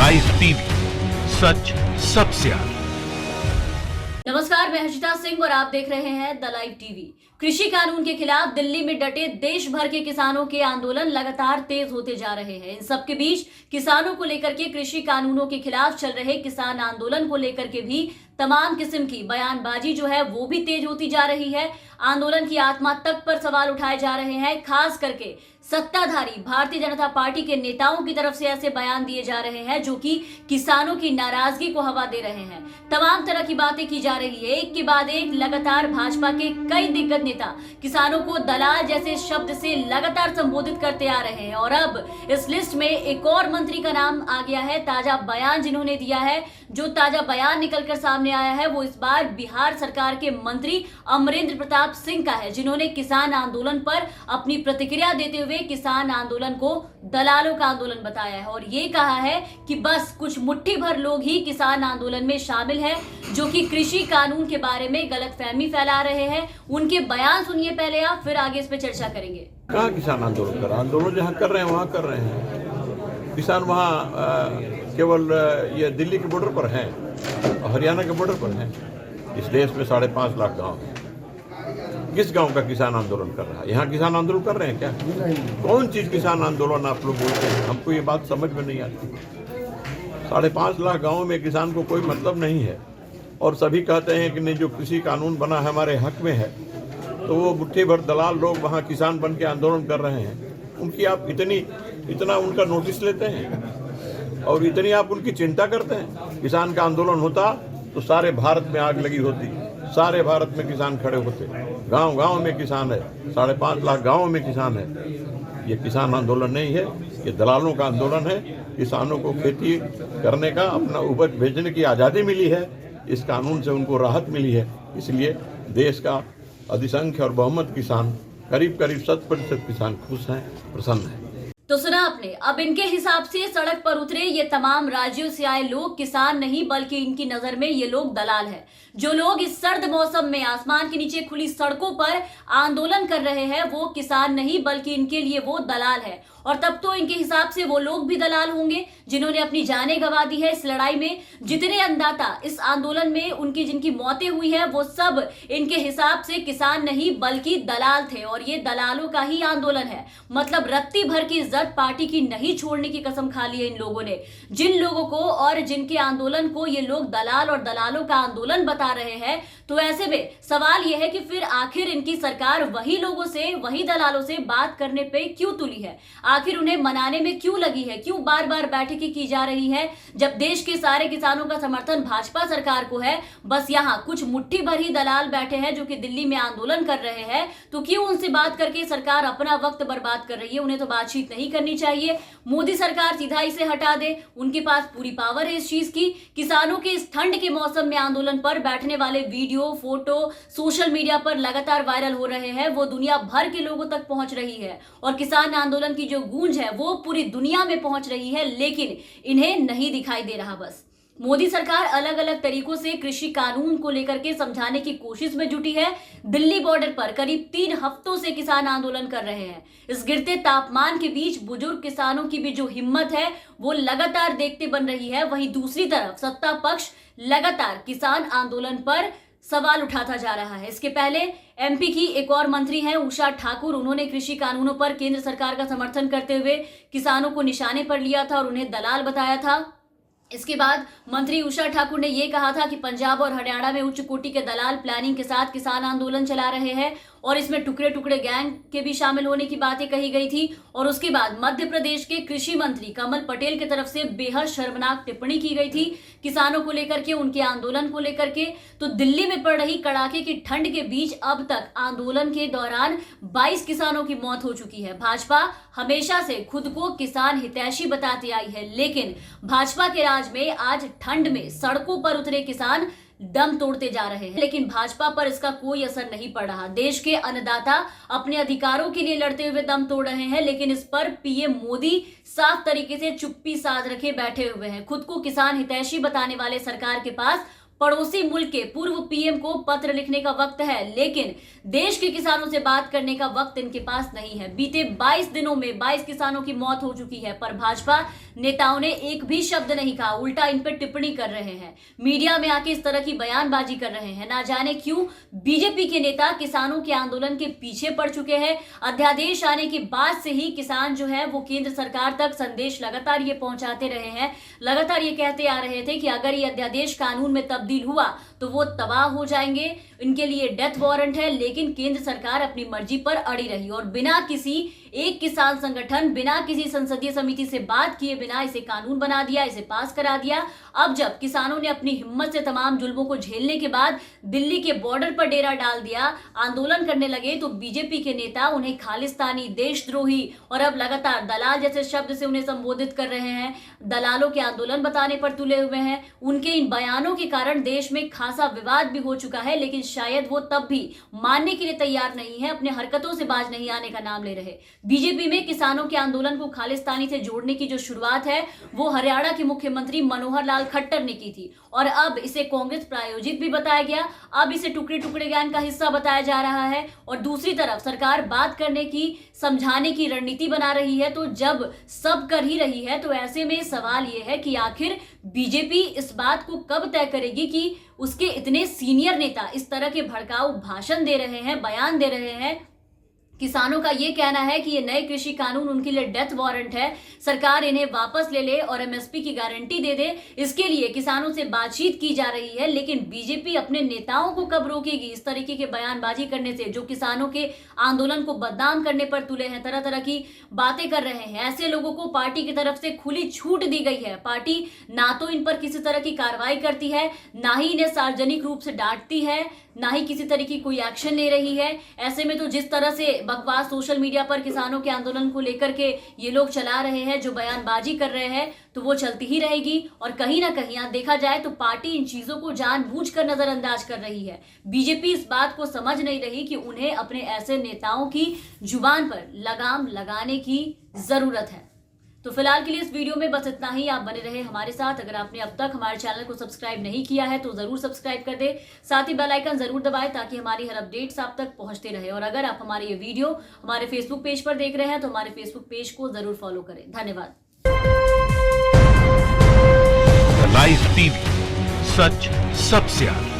Live TV, सच सबसे आगे। नमस्कार, मैं हर्षिता सिंह और आप देख रहे हैं द लाइव टीवी। कृषि कानून के खिलाफ दिल्ली में डटे देश भर के किसानों के आंदोलन लगातार तेज होते जा रहे हैं। इन सबके बीच किसानों को लेकर के कृषि कानूनों के खिलाफ चल रहे किसान आंदोलन को लेकर के भी तमाम किस्म की बयानबाजी जो है वो भी तेज होती जा रही है। आंदोलन की आत्मा तक पर सवाल उठाए जा रहे हैं। खास करके सत्ताधारी भारतीय जनता पार्टी के नेताओं की तरफ से ऐसे बयान दिए जा रहे हैं जो कि किसानों की नाराजगी को हवा दे रहे हैं। तमाम तरह की बातें की जा रही है। एक के बाद एक लगातार भाजपा के कई दिग्गज नेता किसानों को दलाल जैसे शब्द से लगातार संबोधित करते आ रहे हैं और अब इस लिस्ट में एक और मंत्री का नाम आ गया है। ताजा बयान जिन्होंने दिया है, जो ताजा बयान निकलकर सामने आया है वो इस बार बिहार सरकार के मंत्री अमरेंद्र प्रताप सिंह का है, जिन्होंने किसान आंदोलन पर अपनी प्रतिक्रिया देते हुए किसान आंदोलन को दलालों का आंदोलन बताया है और ये कहा है कि बस कुछ मुट्ठी भर लोग ही किसान आंदोलन में शामिल हैं जो कि कृषि कानून के बारे में गलतफहमी फैला रहे हैं। उनके बयान सुनिए पहले आप, फिर आगे इस पे चर्चा करेंगे। कहाँ किसान आंदोलन कर रहे हैं? आंदोलन जहाँ कर रहे हैं वहाँ कर रहे हैं। किसान वहाँ केवल ये दिल्ली के बॉर्डर पर हैं, हरियाणा के बॉर्डर पर हैं। इस देश में 5.5 लाख गांव हैं। किस गांव का किसान आंदोलन कर रहा है? यहाँ किसान आंदोलन कर रहे हैं क्या? कौन चीज किसान आंदोलन आप लोग बोलते हैं? हमको ये बात समझ में नहीं आती। 5.5 लाख गाँव में किसान को कोई मतलब नहीं है और सभी कहते हैं कि नहीं, जो कृषि कानून बना है हमारे हक में है, तो वो मुट्ठी भर दलाल लोग वहाँ किसान बन के आंदोलन कर रहे हैं। उनकी आप इतना उनका नोटिस लेते हैं और इतनी आप उनकी चिंता करते हैं? किसान का आंदोलन होता तो सारे भारत में आग लगी होती, सारे भारत में किसान खड़े होते। गांव गांव में किसान है, 5.5 लाख गांवों में किसान है। ये किसान आंदोलन नहीं है, ये दलालों का आंदोलन है। किसानों को खेती करने का, अपना उपज भेजने की आज़ादी मिली है, इस कानून से उनको राहत मिली है। इसलिए देश का अधिसंख्य और बहुमत किसान, करीब 100% किसान खुश हैं, प्रसन्न हैं। तो सुना आपने। अब इनके हिसाब से सड़क पर उतरे ये तमाम राज्यों से आए लोग किसान नहीं बल्कि इनकी नजर में ये लोग दलाल हैं। जो लोग इस सर्द मौसम में आसमान के नीचे खुली सड़कों पर आंदोलन कर रहे हैं वो किसान नहीं बल्कि इनके लिए वो दलाल है। और तब तो इनके हिसाब से वो लोग भी दलाल होंगे जिन्होंने अपनी जानें गंवा दी है इस लड़ाई में। जितने अन्नदाता इस आंदोलन में उनकी जिनकी मौतें हुई है वो सब इनके हिसाब से किसान नहीं बल्कि दलाल थे और ये दलालों का ही आंदोलन है। मतलब रत्ती भर की इज्जत पार्टी की नहीं छोड़ने की कसम खा ली है इन लोगों ने। जिन लोगों को और जिनके आंदोलन को ये लोग दलाल और दलालों का आंदोलन बता रहे हैं, तो ऐसे में सवाल यह है कि फिर आखिर इनकी सरकार वही लोगों से, वही दलालों से बात करने पे क्यों तुली है? आखिर उन्हें मनाने में क्यों लगी है? क्यों बार बार बैठकें की जा रही है जब देश के सारे किसानों का समर्थन भाजपा सरकार को है? बस यहाँ कुछ मुट्ठी भर ही दलाल बैठे हैं जो कि दिल्ली में आंदोलन कर रहे हैं, तो क्यों उनसे बात करके सरकार अपना वक्त बर्बाद कर रही है? उन्हें तो बातचीत नहीं करनी चाहिए। मोदी सरकार सीधा इसे हटा दे, उनके पास पूरी पावर है इस चीज की। किसानों के इस ठंड के मौसम में आंदोलन पर बैठने वाले वीडियो, फोटो सोशल मीडिया पर लगातार वायरल हो रहे हैं, वो दुनिया भर के लोगों तक पहुंच रही है और किसान आंदोलन की जो गूंज है वो पूरी दुनिया में पहुंच रही है, लेकिन इन्हें नहीं दिखाई दे रहा। बस मोदी सरकार अलग अलग तरीकों से कृषि कानून को लेकर के समझाने की कोशिश में जुटी है। दिल्ली बॉर्डर पर करीब 3 हफ्तों से किसान आंदोलन कर रहे हैं। इस गिरते तापमान के बीच बुजुर्ग किसानों की भी जो हिम्मत है वो लगातार देखते बन रही है। वहीं दूसरी तरफ सत्ता पक्ष लगातार किसान आंदोलन पर सवाल उठाता जा रहा है। इसके पहले एमपी की एक और मंत्री हैं उषा ठाकुर, उन्होंने कृषि कानूनों पर केंद्र सरकार का समर्थन करते हुए किसानों को निशाने पर लिया था और उन्हें दलाल बताया था। इसके बाद मंत्री उषा ठाकुर ने यह कहा था कि पंजाब और हरियाणा में उच्च कोटि के दलाल प्लानिंग के साथ किसान आंदोलन चला रहे हैं और इसमें टुकड़े टुकड़े गैंग के भी शामिल होने की बातें कही गई थी। और उसके बाद मध्य प्रदेश के कृषि मंत्री कमल पटेल की तरफ से बेहद शर्मनाक टिप्पणी की गई थी किसानों को लेकर के, उनके आंदोलन को लेकर के। तो दिल्ली में पड़ रही कड़ाके की ठंड के बीच अब तक आंदोलन के दौरान 22 किसानों की मौत हो चुकी है। भाजपा हमेशा से खुद को किसान हितैषी बताती आई है, लेकिन भाजपा के राज में आज ठंड में सड़कों पर उतरे किसान दम तोड़ते जा रहे हैं, लेकिन भाजपा पर इसका कोई असर नहीं पड़ रहा। देश के अन्नदाता अपने अधिकारों के लिए लड़ते हुए दम तोड़ रहे हैं, लेकिन इस पर पीएम मोदी साफ तरीके से चुप्पी साध रखे बैठे हुए हैं। खुद को किसान हितैषी बताने वाले सरकार के पास पड़ोसी मुल्क के पूर्व पीएम को पत्र लिखने का वक्त है, लेकिन देश के किसानों से बात करने का वक्त इनके पास नहीं है। बीते 22 दिनों में 22 किसानों की मौत हो चुकी है, पर भाजपा नेताओं ने एक भी शब्द नहीं कहा, उल्टा इन पर टिप्पणी कर रहे हैं, मीडिया में आके इस तरह की बयानबाजी कर रहे हैं। ना जाने क्यों बीजेपी के नेता किसानों के आंदोलन के पीछे पड़ चुके हैं। अध्यादेश आने के बाद से ही किसान जो है वो केंद्र सरकार तक संदेश लगातार ये पहुंचाते रहे हैं, लगातार ये कहते आ रहे थे कि अगर ये अध्यादेश कानून में तब्दील हुआ तो वो तबाह हो जाएंगे, इनके लिए डेथ वारंट है। लेकिन केंद्र सरकार अपनी मर्जी पर अड़ी रही और बिना किसी एक किसान संगठन, बिना किसी संसदीय समिति से बात किए बिना इसे कानून बना दिया, इसे पास करा दिया। अब जब किसानों ने अपनी हिम्मत से तमाम जुल्मों को झेलने के बाद दिल्ली के बॉर्डर पर डेरा डाल दिया, आंदोलन करने लगे, तो बीजेपी के नेता उन्हें खालिस्तानी, देशद्रोही और अब लगातार दलाल जैसे शब्द से उन्हें संबोधित कर रहे हैं, दलालों के आंदोलन बताने पर तुले हुए हैं। उनके इन बयानों के कारण देश में खासा विवाद भी हो चुका है, लेकिन शायद वो तब भी मानने के लिए तैयार नहीं है, अपने हरकतों से बाज नहीं आने का नाम ले रहे। बीजेपी में किसानों के आंदोलन को खालिस्तानी से जोड़ने की जो शुरुआत है वो हरियाणा के मुख्यमंत्री मनोहर लाल खट्टर ने की थी और अब इसे कांग्रेस प्रायोजित भी बताया गया, अब इसे टुकड़े टुकड़े ज्ञान का हिस्सा बताया जा रहा है। और दूसरी तरफ सरकार बात करने की, समझाने की रणनीति बना रही है। तो जब सब कर ही रही है तो ऐसे में सवाल यह है कि आखिर बीजेपी इस बात को कब तय करेगी कि उसके इतने सीनियर नेता इस तरह के भड़काऊ भाषण दे रहे हैं, बयान दे रहे हैं। किसानों का यह कहना है कि ये नए कृषि कानून उनके लिए डेथ वारंट है, सरकार इन्हें वापस ले ले और एमएसपी की गारंटी दे दे, इसके लिए किसानों से बातचीत की जा रही है। लेकिन बीजेपी अपने नेताओं को कब रोकेगी इस तरीके के बयानबाजी करने से, जो किसानों के आंदोलन को बदनाम करने पर तुले हैं, तरह तरह की बातें कर रहे हैं। ऐसे लोगों को पार्टी की तरफ से खुली छूट दी गई है। पार्टी ना तो इन पर किसी तरह की कार्रवाई करती है, ना ही इन्हें सार्वजनिक रूप से डांटती है, ना ही किसी तरह की कोई एक्शन ले रही है। ऐसे में तो जिस तरह से बकवास सोशल मीडिया पर किसानों के आंदोलन को लेकर के ये लोग चला रहे हैं, जो बयानबाजी कर रहे हैं, तो वो चलती ही रहेगी। और कहीं ना कहीं यहाँ देखा जाए तो पार्टी इन चीजों को जानबूझकर नजरअंदाज कर रही है। बीजेपी इस बात को समझ नहीं रही कि उन्हें अपने ऐसे नेताओं की जुबान पर लगाम लगाने की जरूरत है। तो फिलहाल के लिए इस वीडियो में बस इतना ही। आप बने रहे हमारे साथ। अगर आपने अब तक हमारे चैनल को सब्सक्राइब नहीं किया है तो जरूर सब्सक्राइब कर दे, साथ ही बेल आइकन जरूर दबाएं ताकि हमारी हर अपडेट्स आप तक पहुंचते रहे। और अगर आप हमारे ये वीडियो हमारे फेसबुक पेज पर देख रहे हैं तो हमारे फेसबुक पेज को जरूर फॉलो करें। धन्यवाद। लाइव टीवी, सच सबसे आगे।